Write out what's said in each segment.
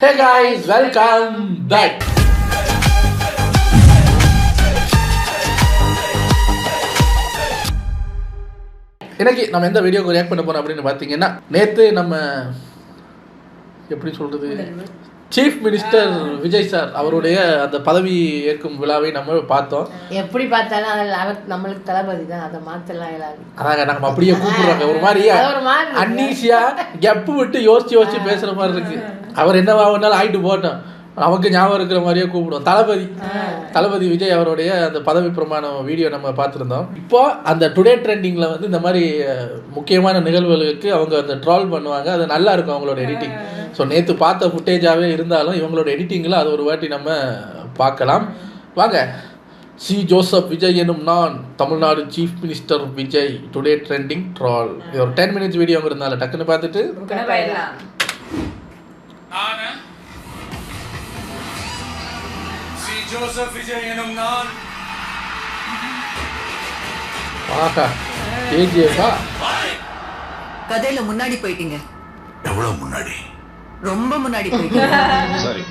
Hey guys, welcome back. இன்னைக்கு நம்ம எந்த வீடியோக்கு ரியாக்ட் பண்ண போறோம் அப்படின்னு பார்த்தீங்கன்னா, நேற்று நம்ம எப்படி சொல்றது, சீஃப் மினிஸ்டர் விஜய் சார் அவருடைய அந்த பதவி ஏற்கும் விழாவை நம்ம பார்த்தோம். எப்படி பார்த்தாலும் அவர் நம்மளுக்கு தளபதி தான், அதை மாற்றலாம் எல்லாரும். அதாங்க நம்ம அப்படியே கூப்பிடுறாங்க, ஒரு மாதிரி அன்னீசியா கெப்பு விட்டு யோசிச்சு பேசுற மாதிரி இருக்கு. அவர் என்னவா வேணாலும் ஆயிட்டு போட்டோம், நமக்கு ஞாபகம் இருக்கிற மாதிரியே கூப்பிடுவோம். தளபதி விஜய் அவருடைய அந்த பதவி பிரமாண வீடியோ நம்ம பார்த்துருந்தோம். இப்போ அந்த டுடே ட்ரெண்டிங்கில் வந்து இந்த மாதிரி முக்கியமான நிகழ்வுகளுக்கு அவங்க அந்த ட்ரால் பண்ணுவாங்க. அது நல்லா இருக்கும் அவங்களோட எடிட்டிங். ஸோ நேற்று பார்த்த ஃபுட்டேஜாகவே இருந்தாலும் இவங்களோட எடிட்டிங்கில் அது ஒரு வாட்டி நம்ம பார்க்கலாம். வாங்க. சி ஜோசப் விஜய் எனும் நான், Tamil Nadu chief minister Vijay today trending troll. இது ஒரு 10 minutes வீடியோங்கிறதுனால டக்குன்னு பார்த்துட்டு ஜோசப் விஜய் எனும் நான். ஆஹா, ஏஜேவா கதையில முன்னாடி போயிட்டீங்க. எவ்வளவு முன்னாடி? ரொம்ப முன்னாடி போயிட்டீங்க. சரி,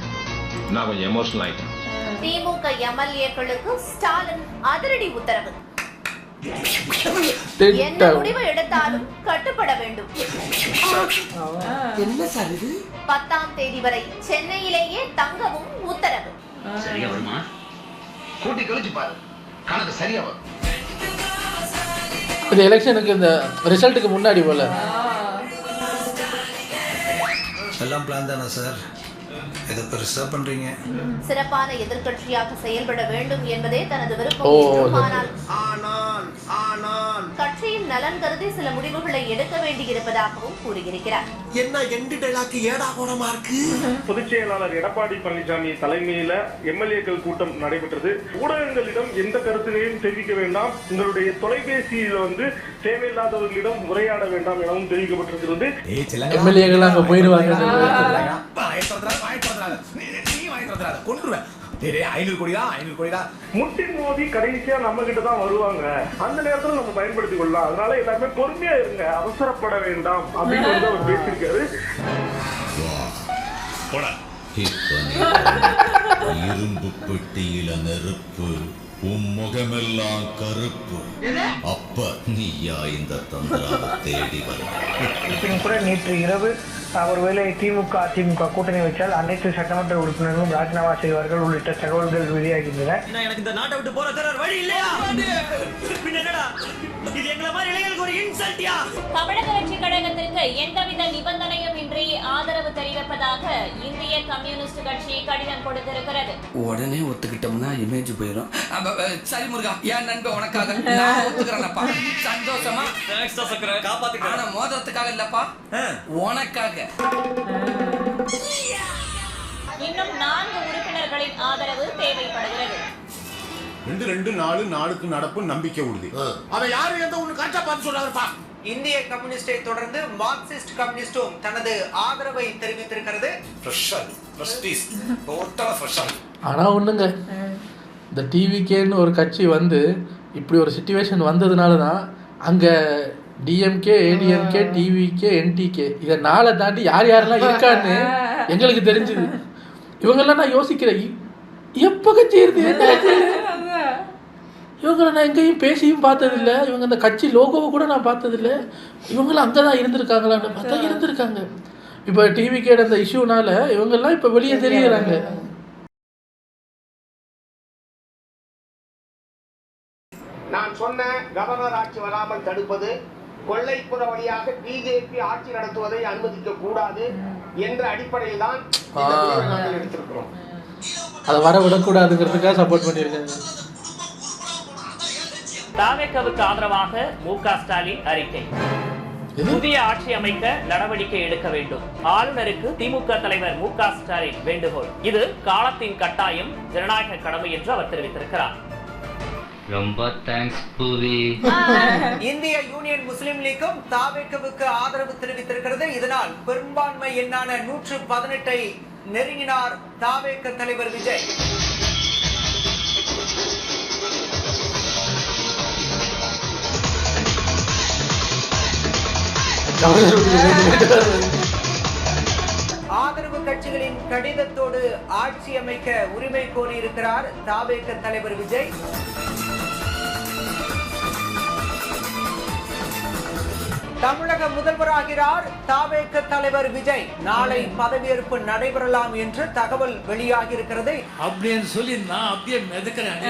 நான் கொஞ்சம் எமோஷனல் ஆயிட்டேன். திமுக எம்எல்ஏக்களுக்கு ஸ்டாலின் அதிரடி உத்தரவு. என்ன முடிவு எடுத்தாலும் கட்டுப்பட வேண்டும். என்ன சார் இது? 10ஆம் தேதி வரை சென்னையிலேயே தங்கவும் உத்தரவு. சரியா வருமா? கூட்டி கழிச்சு பாரு, கணக்கு சரியா வரும். இது எலெக்ஷனுக்கு இந்த ரிசல்ட்டுக்கு முன்னாடி போல எல்லாம் பிளான் தானே சார்? இதை பெருசா பண்றீங்க. சிறப்பான எதிர்க்கட்சியாக செயல்பட வேண்டும் என்பதே தனது விருப்பம். ஆனால் கட்சியின் நலன் கருதி சில முடிவுகளை எடுக்க வேண்டியிருப்பதாகவும் கூறியிருக்கிறார். என்ன எண்டு டைலாக் ஏடா கோடமா இருக்கு. பொதுச் செயலாளர் எடப்பாடி பழனிசாமி தலைமையில எம்எல்ஏக்கள் கூட்டம் நடைபெற்றது. ஊடகங்களிடம் எந்த கருத்துகளையும் தெரிவிக்க வேண்டாம், உங்களுடைய தொலைபேசியில தேவையில்லாதவர்களிடம் உரையாட வேண்டாம் எனவும் தெரிவிக்கப்பட்டிருக்கிறது. எம்எல்ஏக்கள் அங்க போயிடுவாங்க. முட்டி மோதி கடைசியா நம்ம கிட்ட தான் வருவாங்க. அந்த நேரத்துல நம்ம பயன்படுத்திக் கொள்ளலாம். அதனால எல்லாருமே பொறுமையா இருங்க, அவசரப்பட வேண்டாம் அப்படின்னு அவர் பேசியிருக்காரு. இரும்பு பெட்டியில நெருப்பு, முகமெல்லாம் கருப்பு. அப்ப நீயா இந்த தந்திராவை தேடி வரும். கூட நேற்று இரவு ஒருவேளை திமுக அதிமுக கூட்டணி வைத்தால் அனைத்து சட்டமன்ற உறுப்பினர்களும் ராஜினாமா செய்வார்கள் உள்ளிட்ட தகவல்கள் வெளியாகின்றன. எனக்கு இந்த நாட்டை விட்டு போற தர வழி இல்லையா? என்னடா இது, எங்களை மாதிரி இளைஞர்களுக்கு ஒரு இன்சல்ட்டியா? தமிழக வெற்றி கழகத்திற்கு எந்தவித நிபந்தனையும் இன்றி ஆதரவு தெரிவிப்பதாக இந்திய கம்யூனிஸ்ட் கட்சி கடிதம் கொடுத்திருக்கிறது. உடனே ஒத்துக்கிட்டோம்னா இமேஜ் போயிடும். சரி முருகா, என் நண்பன் உனக்காக நான் ஒத்துக்கிறேன்ப்பா. சந்தோஷமா காப்பாத்துக்கிறேன். ஆனா மோதிரத்துக்காக இல்லப்பா, உனக்காக. இன்னும் 4 உறுப்பினர்களின் ஆதரவு தேவைப்படுகிறது. 2-2-4 நாளுக்கு நடப்பு நம்பிக்கை உறுதி. அவ யாரு எந்த ஒண்ணு கரெக்டா பார்த்து சொல்றாருப்பா. இந்திய கம்யூனிஸ்டை தொடர்ந்து மார்க்சிஸ்ட் கம்யூனிஸ்டும் தனது ஆதரவை தெரிவித்திருக்கிறது. ஆனா ஒண்ணுங்க, இந்த டிவிகேன்னு ஒரு கட்சி வந்து இப்படி ஒரு சிச்சுவேஷன் வந்ததுனால தான் அங்கே டிஎம்கே, ஏடிஎம்கே, டிவிகே, என்டிகே இதை நாளை தாண்டி யாரெல்லாம் இருக்கான்னு எங்களுக்கு தெரிஞ்சுது. இவங்கெல்லாம் நான் யோசிக்கிறேன், எப்போ கட்சி இருந்து இவங்களை நான் எங்கேயும் பேசியும் பார்த்ததில்லை. இவங்க அந்த கட்சி லோகோவை கூட நான் பார்த்ததில்லை. இவங்களாம் அங்கே தான் இருந்திருக்காங்களான்னு பார்த்தா இருந்திருக்காங்க. இப்போ டிவிகேட அந்த இஷ்யூனால இவங்கெல்லாம் இப்போ வெளியே தெரியுறாங்க. நான் சொன்ன கவர்னர் ஆட்சி வராமல் தடுப்பது, கொள்ளைப்புற வழியாக பிஜேபி ஆட்சி நடத்துவதை அனுமதிக்க கூடாது என்ற அடிப்படையில் தான் எடுத்திருக்கிறோம். அதை வர விடக்கூடாதுங்கிறதுக்காக சப்போர்ட் பண்ணியிருக்காங்க. தாவேக்காவுக்கு ஆதரவாக மு.க. ஸ்டாலின் அறிக்கை. புதிய ஆட்சி அமைக்க நடவடிக்கை எடுக்க வேண்டும். ஆளுநருக்கு திமுக தலைவர் மு.க. ஸ்டாலின் வேண்டுகோள். இது காலத்தின் கட்டாயம், ஜனநாயக கடமை என்று அவர் தெரிவித்திருக்கிறார். ரொம்ப தேங்க்ஸ் பூவி. இந்திய யூனியன் முஸ்லிம் லீக்கும் தாவேக்காவுக்கு ஆதரவு தெரிவித்திருக்கிறது. இதனால் பெரும்பான்மை எண்ணான 118 நெருங்கினார் தாவேக்கா தலைவர் விஜய். ஆதரவு கட்சிகளின் கடிதத்தோடு ஆட்சி அமைக்க உரிமை கோரியிருக்கிறார் தாவேக தலைவர் விஜய். தமிழக முதல்வராகிறார் தாவேக தலைவர் விஜய். நாளை பதவியேற்பு நடைபெறலாம் என்று தகவல் வெளியாகி இருக்கிறது. அப்படின்னு சொல்லி நான் அப்படியே மிதக்கிறேன்.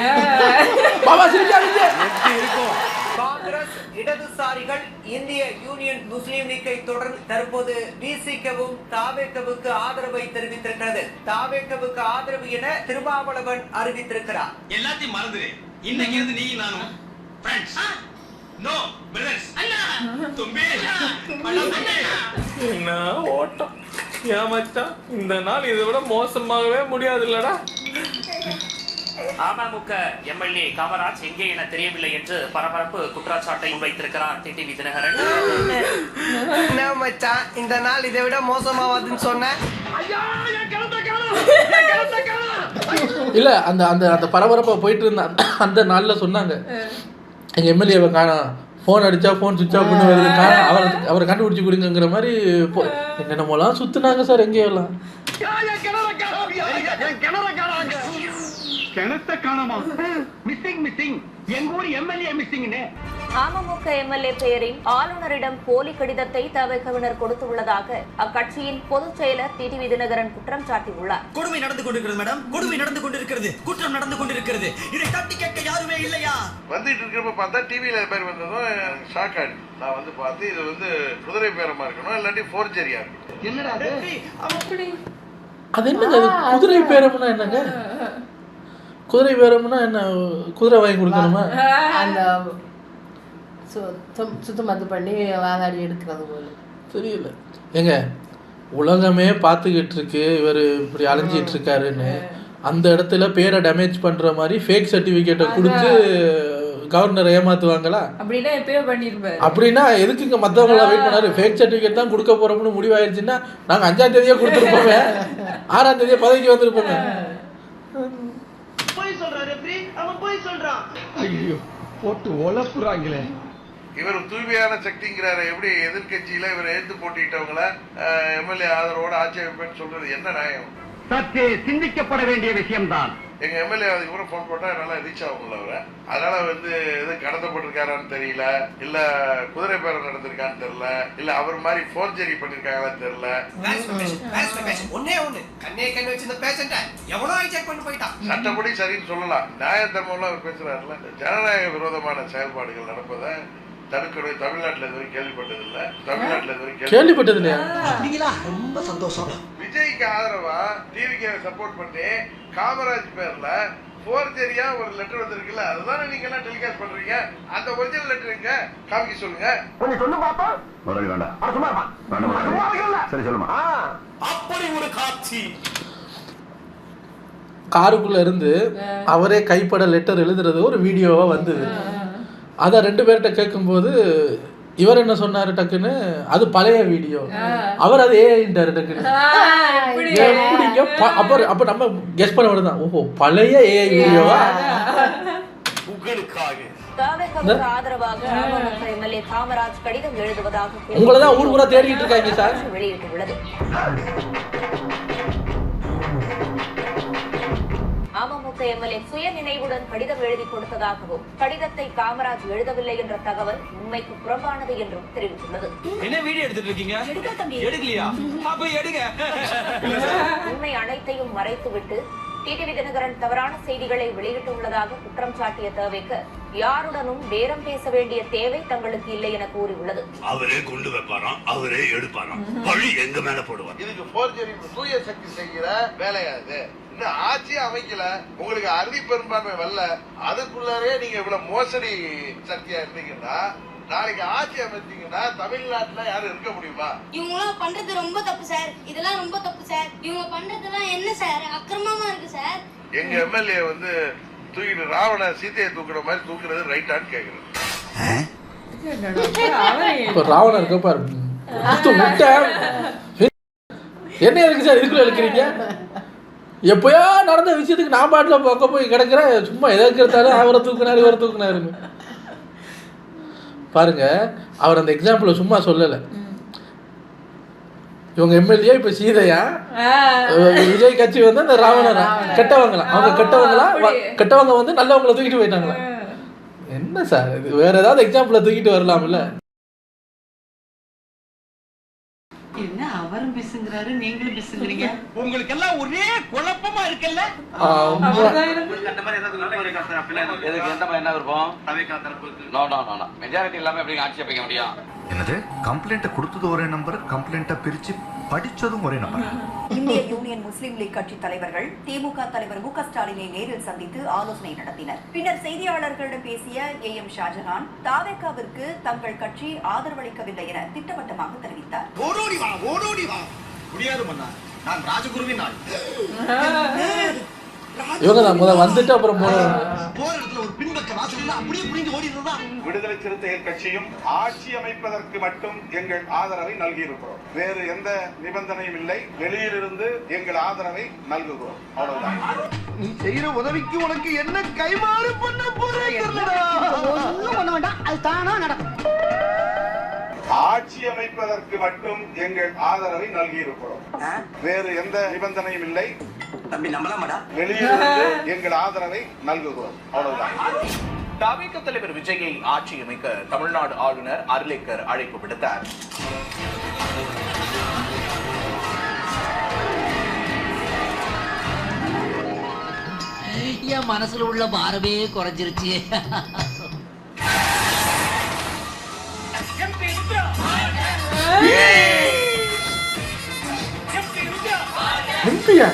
காங்கிரஸ், இடதுசாரிகள், இந்திய யூனியன் முஸ்லீம் லீக்கை தொடர்ந்து தற்போது விசிகவும் தாவேகவுக்கு ஆதரவை தெரிவித்திருக்கிறது. தாவேகவுக்கு ஆதரவு என திருமாவளவன் அறிவித்திருக்கிறார். எல்லாத்தையும் மறந்துடு. இன்னைக்கு இருந்து நீ நானும் ஃப்ரெண்ட்ஸ். No brothers. அண்ணா தும்பி என்ன ஓட்டம் ஏமாச்சான். இந்த நாள் இதை விட மோசமாகவே முடியாது இல்லடா. அமமுக எம்எல்ஏ காமராஜ் எங்கே என தெரியவில்லை என்று பரபரப்பு குற்றச்சாட்டை முன்வைத்திருக்கிறார் டிடிவி தினகரன். என்ன மச்சான் இந்த நாள் இதை விட மோசமாவாதுன்னு சொன்னேன். இல்ல அந்த அந்த அந்த பரபரப்பா போயிட்டு இருந்த அந்த நாள்ல சொன்னாங்க எங்க எம்எல்ஏவை காணோம், ஃபோன் அடிச்சா ஃபோன் சுவிட்ச் ஆஃப் பண்ணி வருது, அவரை கண்டுபிடிச்சி கொடுங்கிற மாதிரி என்னென்னமோலாம் சுத்துனாங்க சார். எங்கேயெல்லாம் கிணத்த காணமா மிஸ்ஸிங் மிஸ்ஸிங் எங்க ஊர் எம்எல்ஏ மிஸ்ஸிங்னு. அமமுக எம்எல்ஏ பெயரில் ஆளுநரிடம் போலி கடிதத்தை தவிர்க்கவினர் கொடுத்துள்ளதாக அக்கட்சியின் பொதுச் செயலர் டிடிவி தினகரன் குற்றம் சாட்டியுள்ளார். கொடுமை நடந்து கொண்டிருக்கிறது மேடம், கொடுமை நடந்து கொண்டிருக்கிறது, குற்றம் நடந்து கொண்டிருக்கிறது. இதை தட்டி கேட்க யாருமே இல்லையா? வந்துட்டு இருக்கிறப்ப பார்த்தா டிவியில பேர் வந்ததும் ஷாக் ஆயிடுச்சு. நான் வந்து பார்த்து இது வந்து குதிரை பேரமா இருக்கணும், இல்லாட்டி ஃபோர்ஜரியா இருக்கணும். என்னடா அது என்னங்க குதிரை பேரம்னா என்னங்க? குதிரை பேரம்னா என்ன? குதிரை வாங்கி கொடுக்கணுமா? அந்த சுத்தமத்து பண்ணி வாதாடி எடுக்கிறது போல தெரியல. ஏங்க உலகமே பார்த்துக்கிட்டு இருக்கு இவர் இப்படி அலைஞ்சிட்டு இருக்காருன்னு. அந்த இடத்துல பேரை டேமேஜ் பண்ற மாதிரி ஃபேக் சர்டிஃபிகேட்டை கொடுத்து கவர்னர் ஏமாத்துவாங்களா? அப்படின்னா எப்பயோ பண்ணிருப்பாரு. அப்படின்னா எதுக்குங்க மற்றவங்கள வெயிட் பண்ணாரு? ஃபேக் சர்டிஃபிகேட் தான் கொடுக்க போறோம்னு முடிவாயிருச்சுன்னா நாங்கள் 5ஆம் தேதியே கொடுத்துருப்போமே, 6ஆம் தேதியே பதவிக்கு வந்திருப்போமே. போய் சொல்றாரு அவன் போய் சொல்றான். ஐயோ போட்டு ஒலப்புறாங்களே. இவர் தூய்மையான சக்திங்கிறாரு. எப்படி எதிர்கட்சியில இவர் எழுந்து போட்டிட்டவங்கள எம்எல்ஏ ஆதரவோட ஆட்சி அமைப்பேன்னு சொல்றது என்ன நியாயம்? சற்றே சிந்திக்கப்பட வேண்டிய விஷயம்தான். எங்க எம்எல்ஏ அதுக்கு கூட போன் போட்டா என்னால ரீச் ஆகும்ல அவரை. அதனால வந்து எது கடத்தப்பட்டிருக்காரான்னு தெரியல, இல்ல குதிரை பேரம் நடந்திருக்கான்னு தெரியல, இல்ல அவர் மாதிரி ஃபோர்ஜரி பண்ணிருக்காங்களான்னு தெரியல. ஒன்னே ஒண்ணு கண்ணே கண்ணு வச்சு இந்த பேஷண்ட எவ்வளவு ஹைஜாக் பண்ணி போயிட்டான். சட்டப்படி சரின்னு சொல்லலாம். நியாய தர்மம்லாம் அவர் பேசுறாருல. ஜனநாயக விரோதமான செயல்பாடுகள் நடப்பதை தடுக்கணும். தமிழ்நாட்டில் இதுவரை கேள்விப்பட்டதில்லை. தமிழ்நாட்டில் இதுவரை கேள்விப்பட்டதில்லையா? ரொம்ப சந்தோஷம். விஜய்க்கு ஆதரவா டிவிக்கு சப்போர்ட் பண்ணி காமராஜ் பேர்ல ஃபோர்ஜரியா ஒரு லெட்டர் வந்திருக்குல்ல, அதுதானே நீங்க எல்லாம் டெலிகாஸ்ட் பண்றீங்க. அந்த ஒரிஜினல் லெட்டர் எங்க காமிக்க சொல்லுங்க. கொஞ்சம் சொல்லு பாப்பா. சரி சொல்லுமா. அப்படி ஒரு காட்சி. காருக்குள்ள இருந்து அவரே கைப்பட லெட்டர் எழுதுறது ஒரு வீடியோவா வந்தது. அதை 2 பேர்கிட்ட கேட்கும்போது இவர் என்ன சொன்னாரு டக்குன்னு, அது பழைய வீடியோ, அவர் அது ஏஐன்றாரு டக்குன்னு. எப்படிங்க அப்ப நம்ம கெஸ் பண்ண வேண்டியதுதான், ஓஹோ பழைய ஏஐ வீடியோவா? ஆதரவாக அமமுக எம்எல்ஏ காமராஜ் கடிதம் எழுதுவதாக உங்களதான் ஊர் ஊரா தேடிட்டு இருக்காங்க சார். வெளியிட்டுள்ளது. அமமுக எம்எல்ஏ சுய நினைவுடன் கடிதம் எழுதி கொடுத்ததாகவும் கடிதத்தை காமராஜ் எழுதவில்லை என்ற தகவல் உண்மைக்கு புறம்பானது என்றும் தெரிவித்துள்ளது. என்ன வீடியோ எடுத்துட்டு இருக்கீங்க? எடுக்கலையா? அப்ப எடுங்க. உண்மை அனைத்தையும் மறைத்துவிட்டு டிடிவி தினகரன் தவறான செய்திகளை வெளியிட்டுள்ளதாக குற்றம் சாட்டிய தவிக யாருடனும் பேரம் பேச வேண்டிய தேவை தங்களுக்கு இல்லை என கூறியுள்ளது. அவரே கொண்டு வைப்பாராம், அவரே எடுப்பாராம், பழி எங்க மேல போடுவார். இதுக்கு ஃபோர்ஜரி தூய சக்தி செய்கிற வேலையாது. இன்னும் ஆட்சி அமைக்கல, உங்களுக்கு அறுதி பெரும்பான்மை வரல, அதுக்குள்ளாரே நீங்க இவ்வளவு மோசடி சக்தியா இருந்தீங்கன்னா நாளைக்கு ஆட்சி அமைச்சீங்கன்னா தமிழ்நாட்டுல யாரும் இருக்க முடியுமா? இவங்களாம் பண்றது ரொம்ப தப்பு சார். இதெல்லாம் ரொம்ப தப்பு சார். இவங்க பண்றதெல்லாம் என்ன சார் அக்கிரமமா இருக்கு சார். எங்க எம்எல்ஏ வந்து தூக்கிட்டு ராவண சீதையை தூக்குற மாதிரி தூக்குறது ரைட்டான்னு கேக்குறது. ராவணன் இருக்க பாரு என்ன இருக்கு சார் இதுக்குள்ள இருக்கிறீங்க? எப்பயோ நடந்த விஷயத்துக்கு நான் பாட்டில் பக்க போய் கிடக்குறேன். சும்மா எதாவது எடுத்தாலும் அவரை தூக்குனாரு இவரை தூக்குனாருன்னு பாருங்க. அவர் அந்த எக்ஸாம்பிளை சும்மா சொல்லலை. இவங்க எம்எல்ஏ இப்போ சீதையா, விஜய் கட்சி வந்து அந்த ராவணரா, கெட்டவங்களாம். அவங்க கெட்டவங்க வந்து நல்லவங்களை தூக்கிட்டு போயிட்டாங்களா? என்ன சார் இது? வேற ஏதாவது எக்ஸாம்பிள தூக்கிட்டு வரலாம்ல. என்ன அவரும் பிசுங்கறாரு, நீங்களும் பிசுங்கறீங்க. உங்களுக்கு எல்லாம் ஒரே குழப்பமா இருக்குல்ல? ஆமா. அந்த மாதிரி ஏதாவது ஒரு கஷ்டம் அப்பல எதுக்கு எந்த மாதிரி என்ன விருப்பம்? தவிக்க தரப்புக்கு. நோ மெஜாரிட்டி இல்லாம எப்படி ஆட்சி அமைக்க முடியும்? என்னது கம்ப்ளைண்ட்டை கொடுத்தது ஒரே நம்பர், கம்ப்ளைண்ட்டை பிரிச்சு படிச்சதும் ஒரே நம்பர். இந்திய யூனியன் முஸ்லிம் லீக் கட்சி தலைவர்கள் திமுக தலைவர் மு க ஸ்டாலினை நேரில் சந்தித்து ஆலோசனை நடத்தினர். பின்னர் செய்தியாளர்களிடம் பேசிய AM ஷாஜஹான் தாவேகாவிற்கு தங்கள் கட்சி ஆதரவளிக்கவில்லை என திட்டவட்டமாக தெரிவித்தார். ஓடோடி வா முடியாது மன்னா, நான் ராஜகுருவின் ஆள். இவங்க தான் முதல்ல வந்துட்டு அப்புறம் போற இடத்துல ஒரு பின்பக்க வாசல்ல அப்படியே புடிங்க ஓடிறதா. விடுதலை சிறுத்தைகள் கட்சியும் ஆட்சி அமைப்பதற்கு மட்டும் எங்கள் ஆதரவை நல்கி இருக்கிறோம். வேறு எந்த நிபந்தனையும் இல்லை. வெளியிலிருந்து எங்கள் ஆதரவை நல்குகிறோம். அவ்வளவுதான். நீ செய்யற உதவிக்கு உனக்கு என்ன கைமாறு பண்ண போறேன்? பண்ண வேண்டாம், அது தானா நடக்கும். ஆட்சி அமைப்பதற்கு மட்டும் எங்கள் ஆதரவை நல்கி இருக்கிறோம். வேறு எந்த நிபந்தனையும் இல்லை. தம்பி நம்பலாமாடா? வெளியிலிருந்து எங்கள் ஆதரவை நல்குகிறோம். அவ்வளவுதான். தவிக தலைவர் விஜயை ஆட்சி அமைக்க தமிழ்நாடு ஆளுநர் அர்லேக்கர் அழைப்பு விடுத்தார். என் மனசுல உள்ள பாரமே குறைஞ்சிருச்சு. எம்பியா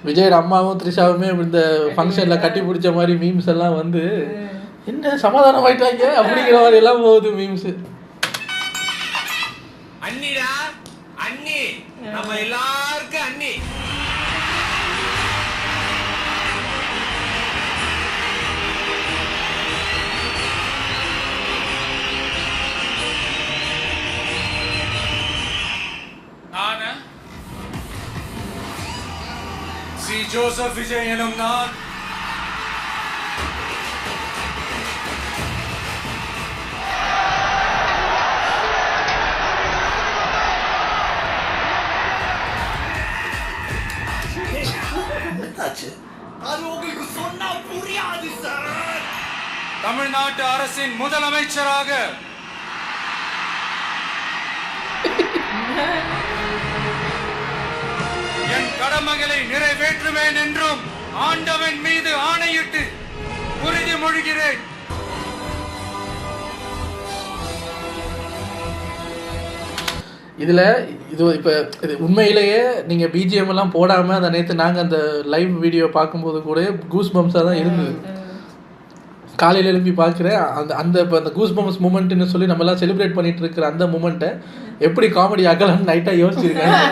விஜயோட அம்மாவும் த்ரிஷாவுமே இந்த ஃபங்க்ஷன்ல கட்டி பிடிச்ச மாதிரி மீம்ஸ் எல்லாம் வந்து என்ன சமாதானம் ஆயிட்டாங்க அப்படிங்கிற மாதிரி எல்லாம் போகுது மீம்ஸ். அண்ணிடா அண்ணி, நம்ம எல்லாருக்கும் அண்ணி. நானு சி ஜோசப் விஜய் எனும் நான் அது உங்களுக்கு சொன்னா புரியாது சார். தமிழ்நாட்டு அரசின் முதலமைச்சராக என் கடமைகளை நிறைவேற்றுவேன் என்றும் ஆண்டவன் மீது ஆணையிட்டு உறுதிமொழிகிறேன். இதில் இது இப்போ இது உண்மையிலேயே நீங்கள் பிஜிஎம் எல்லாம் போடாமல் அந்த நேற்று நாங்கள் அந்த லைவ் வீடியோ பார்க்கும்போது கூட கூஸ் பம்ப்ஸாக தான் இருந்தது. காலையில் எழுப்பி பார்க்குறேன் அந்த இப்போ அந்த கூஸ் பம்ப்ஸ் மூமெண்ட்டுன்னு சொல்லி நம்மலாம் செலிப்ரேட் பண்ணிட்டு இருக்கிற அந்த மூமெண்ட்டை எப்படி காமெடி ஆக்கலாம்னு நைட்டாக யோசிச்சிருக்காங்க.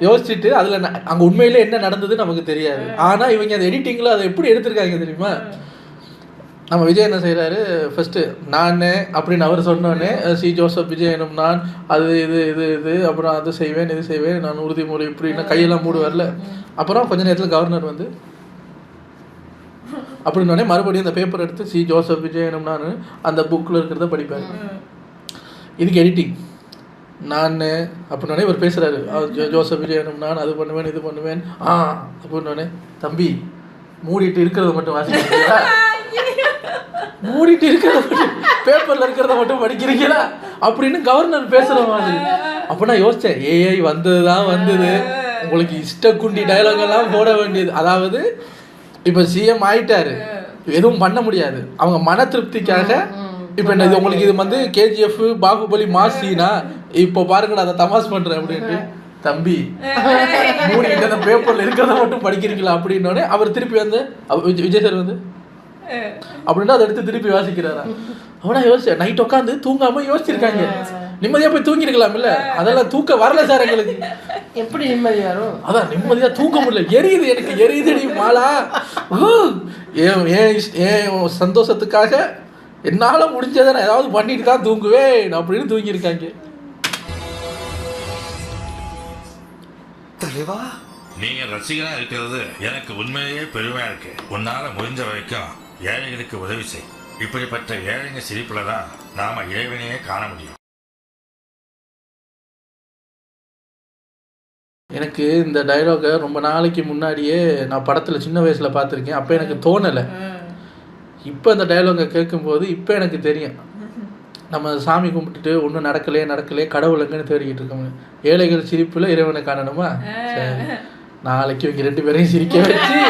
யோசிச்சுட்டு அதில் அங்கே உண்மையிலே என்ன நடந்ததுன்னு நமக்கு தெரியாது. ஆனால் இவங்க அந்த எடிட்டிங்கில் அதை எப்படி எடுத்திருக்காங்க தெரியுமா? நம்ம விஜய் என்ன செய்கிறாரு, ஃபஸ்ட்டு நான் அப்படின்னு அவர் சொன்னோன்னே சி ஜோசப் விஜய் எனும் நான் அது இது இது இது அப்புறம் அது செய்வேன் இது செய்வேன் நான் உறுதிமொழி இப்படின்னா கையெல்லாம் மூடு வரல. அப்புறம் கொஞ்ச நேரத்தில் கவர்னர் வந்து அப்படின்னோடனே மறுபடியும் அந்த பேப்பர் எடுத்து சி ஜோசப் விஜய் எனும் நான் அந்த புக்கில் இருக்கிறத படிப்பார். இதுக்கு எடிட்டிங் நான் அப்படின்னோடனே இவர் பேசுகிறாரு ஜோசப் விஜய் எனும் நான் அது பண்ணுவேன் இது பண்ணுவேன் அப்படின்னோடனே தம்பி மூடிட்டு இருக்கிறத மட்டும் வாசிக்கிறீங்களா, மூடிட்டு இருக்கிறத மட்டும் பேப்பர்ல இருக்கிறத மட்டும் படிக்கிறீங்களா அப்படின்னு கவர்னர் பேசுற மாதிரி. அப்போ நான் யோசித்தேன், ஏஐ வந்ததுதான் வந்தது, உங்களுக்கு இஷ்டக்குண்டி டைலாக் எல்லாம் போட வேண்டியது. அதாவது இப்போ சிஎம் ஆயிட்டாரு, எதுவும் பண்ண முடியாது, அவங்க மன திருப்திக்காக இப்போ என்ன இது உங்களுக்கு இது வந்து கேஜிஎஃப் பாகுபலி மாசினா இப்போ பாருங்கடா அதை தமாஸ் பண்றேன் அப்படின்ட்டு தம்பி மூடிட்டு அந்த பேப்பர்ல இருக்கிறத மட்டும் படிக்கிறீங்களா அப்படின்னோடனே அவர் திருப்பி வந்து விஜய் சார் வந்து அப்படின்னா அதை எடுத்து திருப்பி வாசிக்கிறாரா. அவனா யோசிச்சேன், நைட் உட்காந்து தூங்காம யோசிச்சிருக்காங்க, நிம்மதியா போய் தூங்கிருக்கலாம் இல்ல, அதெல்லாம் தூக்க வரல சார் எங்களுக்கு. எப்படி நிம்மதி வரும்? அதான் நிம்மதியா தூக்க முடியல, எரியுது எனக்கு எரியுது மாலா. ஏன் சந்தோஷத்துக்காக என்னால் முடிஞ்சதை நான் ஏதாவது பண்ணிட்டு தான் தூங்குவேன் அப்படின்னு தூங்கியிருக்காங்க. தலைவா, நீங்க ரசிகனா இருக்கிறது எனக்கு உண்மையிலேயே பெருமையா இருக்கு. உன்னால முடிஞ்ச வரைக்கும் ஏழைகளுக்கு உதவி செய். இப்படிப்பட்ட ஏழைங்க சிரிப்புல தான் நாம இறைவனையே காண முடியும். எனக்கு இந்த டைலாகை ரொம்ப நாளைக்கு முன்னாடியே நான் படத்தில் சின்ன வயசில் பார்த்துருக்கேன். அப்போ எனக்கு தோணலை. இப்போ இந்த டைலாகை கேட்கும்போது இப்போ எனக்கு தெரியும். நம்ம சாமி கும்பிட்டுட்டு ஒன்றும் நடக்கலையே கடவுள் எங்கன்னு தேடிக்கிட்டு இருக்கோம். ஏழைகள் சிரிப்பில் இறைவனை காணணுமா? சரி, நாளைக்கு இவங்க 2 பேரையும் சிரிக்க வச்சு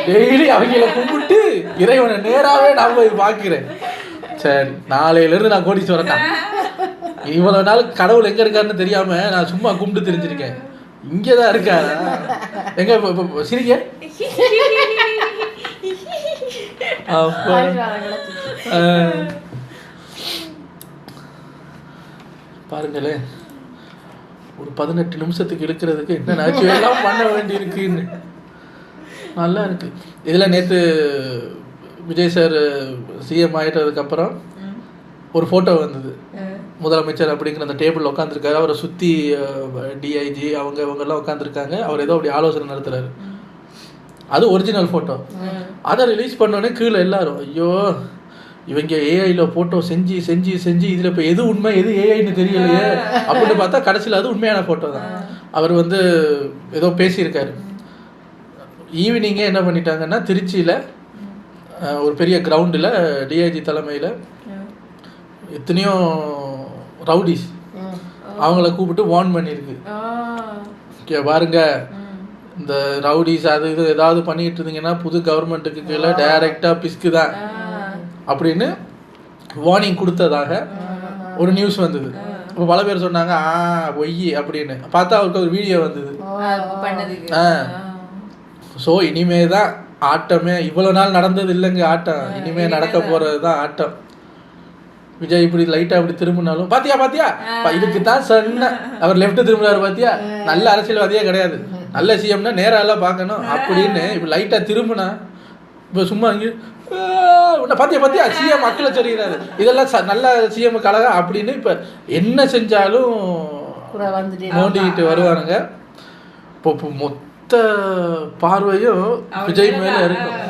டெய்லி அவங்கள கும்பிட்டு இறைவனை நேராகவே நான் போய் பார்க்குறேன். சரி, நாளையிலேருந்து நான் கோடீஸ்வரன் தான். இவ்வளோ நாள் கடவுள் எங்கே இருக்காருன்னு தெரியாமல் நான் சும்மா கும்பிட்டு தெரிஞ்சிருக்கேன். இங்கே தான் இருக்காரா? எங்க சிரிக்க பாருங்களேன், ஒரு 18 நிமிஷத்துக்கு இழுக்கிறதுக்கு என்ன நாச்சுவெல்லாம் பண்ண வேண்டியிருக்குன்னு நல்லா இருக்கு. இதில் நேற்று விஜய் சார் சிஎம் ஆகிட்டதுக்கப்புறம் ஒரு ஃபோட்டோ வந்தது. முதலமைச்சர் அப்படிங்கிற அந்த டேபிளில் உட்காந்துருக்காரு. அவரை சுற்றி டிஐஜி இவங்கெல்லாம் உட்காந்துருக்காங்க. அவர் ஏதோ அப்படி ஆலோசனை நடத்துகிறாரு. அது ஒரிஜினல் ஃபோட்டோ. அதை ரிலீஸ் பண்ணோடனே கீழே எல்லாரும் ஐயோ இவங்க ஏஐயில் ஃபோட்டோ செஞ்சு இதில் இப்போ எது உண்மை எது ஏஐன்னு தெரியலையே அப்படின்னு பார்த்தா கடைசியில் அது உண்மையான ஃபோட்டோ தான். அவர் ஏதோ பேசியிருக்காரு. ஈவினிங்கே என்ன பண்ணிட்டாங்கன்னா, திருச்சியில் ஒரு பெரிய கிரவுண்டில் டிஐஜி தலைமையில் எத்தனையோ ரவுடிஸ் அவங்கள கூப்பிட்டு வார்ன் பண்ணியிருக்கு. ஓகே பாருங்க, இந்த ரவுடிஸ் அது இது ஏதாவது பண்ணிட்டு இருந்தீங்கன்னா புது கவர்மெண்ட்டுக்கு கீழே டைரெக்டாக பிஸ்கு தான் அப்படின்னு வார்னிங் கொடுத்ததாக ஒரு நியூஸ் வந்தது. இப்போ பல பேர் சொன்னாங்க பொய் அப்படின்னு. பார்த்தா அவருக்கு ஒரு வீடியோ வந்தது. ஸோ இனிமே தான் ஆட்டமே. இவ்வளோ நாள் நடந்தது இல்லைங்க ஆட்டம், இனிமே நடக்க போகிறது தான் ஆட்டம். விஜய் இப்படி லைட்டாக அப்படி திரும்பினாலும் பாத்தியா இதுக்கு தான் சொன்ன அவர் லெஃப்ட் திரும்பினார். பாத்தியா, நல்ல அரசியல்வாதியே கிடையாது, நல்ல சிஎம்னா நேரெல்லாம் பார்க்கணும் அப்படின்னு இப்போ லைட்டாக திரும்பினா இப்போ சும்மா இங்கே பாத்தியா சிஎம் மக்களை சொல்லிக்கிறாரு. இதெல்லாம் நல்ல சிஎம் கழகா அப்படின்னு இப்போ என்ன செஞ்சாலும் நோண்டிக்கிட்டு வருவானுங்க. இப்போ மொத்த பார்வையும் விஜய் மேலே இருக்கும்.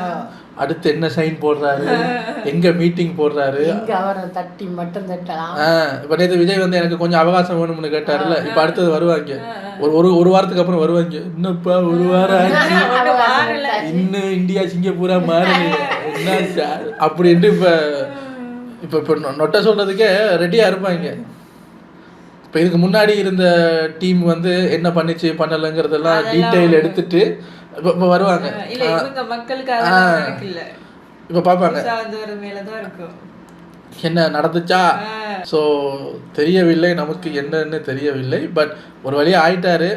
அடுத்து என்ன சைன் போடுறாரு, எங்க மீட்டிங் போடுறாரு, தட்டி மட்டும் தட்டலாம். இப்போ நேற்று விஜய் எனக்கு கொஞ்சம் அவகாசம் வேணும்னு கேட்டாருல்ல. இப்போ அடுத்தது வருவாங்க, ஒரு வாரத்துக்கு அப்புறம் வருவாங்க. இன்னும்ப்பா ஒரு வாரம் ஆச்சு, இன்னும் இந்தியா சிங்கப்பூரா மாறல என்ன சார் அப்படின்ட்டு இப்போ நொட்டை சொல்றதுக்கே ரெடியா இருப்பாங்க. இப்போ இதுக்கு முன்னாடி இருந்த டீம் என்ன பண்ணிச்சு பண்ணலைங்கிறதெல்லாம் டீட்டெயில் எடுத்துட்டு இப்போ வருவாங்க. இப்போ பார்ப்பாங்க என்ன நடந்துச்சா. ஸோ தெரியவில்லை, நமக்கு என்னன்னு தெரியவில்லை. பட் ஒரு வழியாக ஆயிட்டாரு.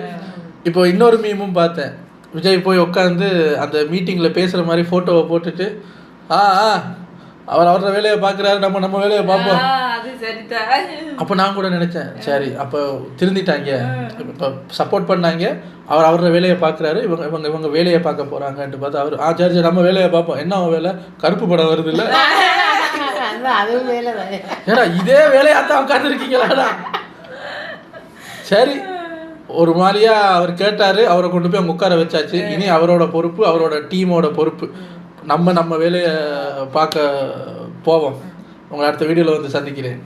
இப்போ இன்னொரு மீமும் பார்த்தேன். விஜய் போய் உட்காந்து அந்த மீட்டிங்கில் பேசுகிற மாதிரி ஃபோட்டோவை போட்டுட்டு அவர் அவரோட வேலையை பார்க்குறாரு, நம்ம வேலையை பார்ப்போம். அப்போ நான் கூட நினச்சேன், சரி அப்போ திருந்திட்டாங்க, இப்போ சப்போர்ட் பண்ணாங்க, அவர் அவரோட வேலையை பார்க்குறாரு, இவங்க வேலையை பார்க்க போகிறாங்கன்ட்டு பார்த்தா அவர் சரி நம்ம வேலையை பார்ப்போம். என்ன அவன் வேலை, கருப்பு படம் வருது இல்லை, ஏன்னா இதே வேலையாத்தான் உட்காந்துருக்கீங்களா. சரி ஒரு மாதிரியா அவர் கேட்டார், அவரை கொண்டு போய் அவங்க உட்கார வச்சாச்சு. இனி அவரோட பொறுப்பு, அவரோட டீமோட பொறுப்பு. நம்ம வேலையை பார்க்க போவோம். உங்களை அடுத்த வீடியோவில் சந்திக்கிறேன்.